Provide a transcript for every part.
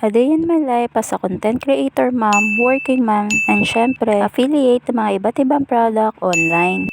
A day in my life as a content creator mom, working mom, and syempre affiliate ng mga iba't ibang product online.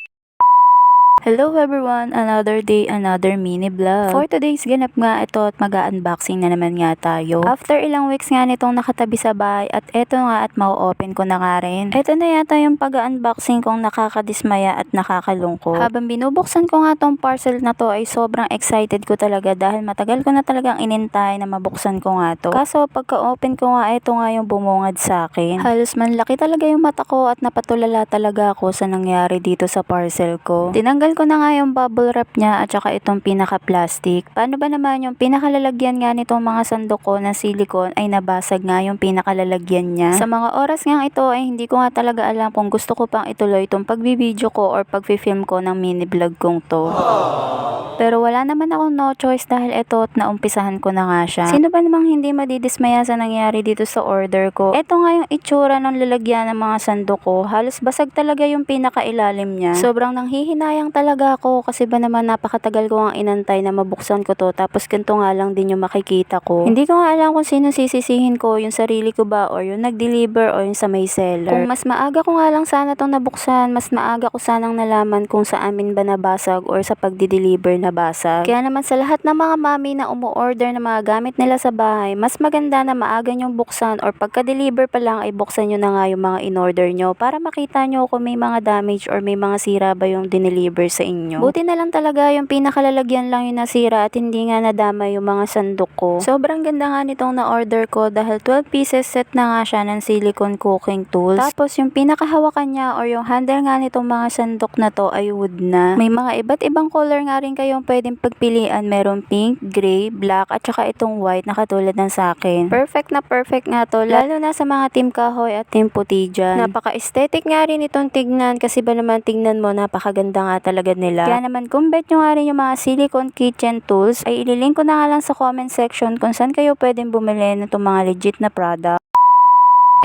Hello everyone! Another day, another mini vlog. For today's ganap nga ito at mag-unboxing na naman nga tayo. After ilang weeks nga nitong nakatabi sa bahay at eto nga at mau-open ko na nga rin. Eto na yata yung pag-unboxing kong nakakadismaya at nakakalungkot. Habang binubuksan ko nga tong parcel na to ay sobrang excited ko talaga dahil matagal ko na talagang inintay na mabuksan ko nga to. Kaso pagka-open ko nga eto nga yung bumungad sa akin. Halos manlaki talaga yung mata ko at napatulala talaga ako sa nangyari dito sa parcel ko. Tinanggal ko na nga yung bubble wrap niya at saka itong pinaka-plastic. Paano ba naman yung pinakalalagyan nga nitong mga sandok ko na silicone ay nabasag nga yung pinakalalagyan niya. Sa mga oras nga ito ay hindi ko nga talaga alam kung gusto ko pang ituloy itong pagbibideo ko or pagfi-film ko ng mini vlog kong to. Pero wala naman akong no choice dahil ito at naumpisahan ko na nga siya. Sino ba namang hindi madidismaya sa nangyari dito sa order ko? Ito nga yung itsura ng lalagyan ng mga sandok ko. Halos basag talaga yung pinakailalim niya. Sobrang nanghihinayang talaga ako kasi ba naman napakatagal ko ang inantay na mabuksan ko to tapos ganito nga lang din yung makikita ko. Hindi ko nga alam kung sino sisisihin ko, yung sarili ko ba or yung nag-deliver or yung sa may seller. Kung mas maaga ko nga lang sana tong nabuksan, mas maaga ko sanang nalaman kung sa amin ba nabasag or sa pagdi-deliver nabasag. Kaya naman sa lahat ng mga mami na umu-order ng mga gamit nila sa bahay, mas maganda na maaga nyong buksan or pagka-deliver pa lang ay buksan nyo na nga yung mga in-order nyo para makita nyo kung may mga damage or may mga sira ba yung dineliver sa inyo. Buti na lang talaga yung pinakalalagyan lang yung nasira at hindi nga nadama yung mga sandok ko. Sobrang ganda nga nitong na-order ko dahil 12 pieces set na nga siya ng silicone cooking tools. Tapos yung pinakahawakan niya or yung handle nga nitong mga sandok na to ay wood na. May mga iba't ibang color nga rin kayong pwedeng pagpilian. Meron pink, gray, black at saka itong white na katulad ng sa akin. Perfect na perfect nga to lalo na sa mga team kahoy at team puti dyan. Napaka-aesthetic nga rin itong tignan kasi ba naman tignan mo napakaganda nga talaga nila. Kaya naman kung bet nyo nga rin yung mga silicone kitchen tools ay ililink ko na nga lang sa comment section kung saan kayo pwedeng bumili ng itong mga legit na product.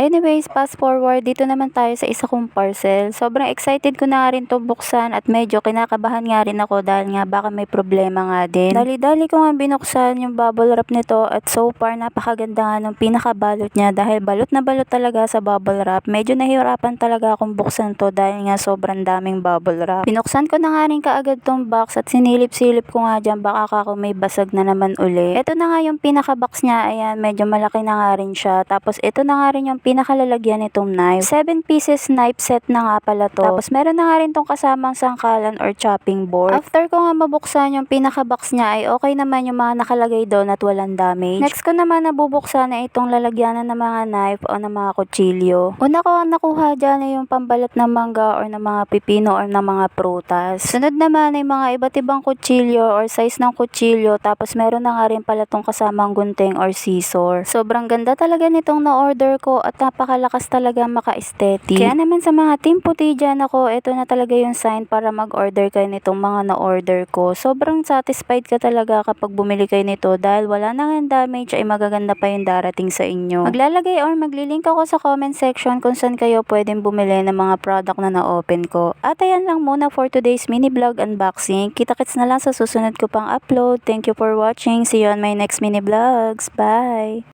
Anyways, fast forward, dito naman tayo sa isa kong parcel. Sobrang excited ko na nga rin itong buksan at medyo kinakabahan nga rin ako dahil nga baka may problema nga din. Dali-dali ko nga binuksan yung bubble wrap nito at so far napakaganda nga ng pinakabalot niya dahil balot na balot talaga sa bubble wrap. Medyo nahihirapan talaga akong buksan to dahil nga sobrang daming bubble wrap. Binuksan ko na nga rin kaagad tong box at sinilip-silip ko nga dyan baka ako may basag na naman uli. Ito na nga yung pinaka-box niya, ayan, medyo malaki na nga rin siya. Tapos ito na nga rin yung pinakalalagyan nitong knife. 7 pieces knife set na nga pala to. Tapos meron na nga rin tong kasamang sangkalan or chopping board. After ko nga mabuksan yung pinaka-box niya ay okay naman yung mga nakalagay doon at walang damage. Next ko naman nabubuksan na itong lalagyanan ng mga knife o ng mga kutsilyo. Una ko ang nakuha dyan ay yung pambalat ng mangga or ng mga pipino or ng mga prutas. Sunod naman ay mga iba't ibang kutsilyo or size ng kutsilyo. Tapos meron na nga rin pala tong kasamang gunting or scissor. Sobrang ganda talaga nitong na-order ko at napakalakas talaga maka-aesthetic. Kaya naman sa mga team puti dyan ako, ito na talaga yung sign para mag-order kayo nitong mga na-order ko. Sobrang satisfied ka talaga kapag bumili kayo nito dahil wala na nga damage ay magaganda pa yung darating sa inyo. Maglalagay or maglilink ako sa comment section kung saan kayo pwedeng bumili ng mga product na na-open ko. At ayan lang muna for today's mini vlog unboxing. Kita-kits na lang sa susunod ko pang upload. Thank you for watching. See you on my next mini vlogs. Bye!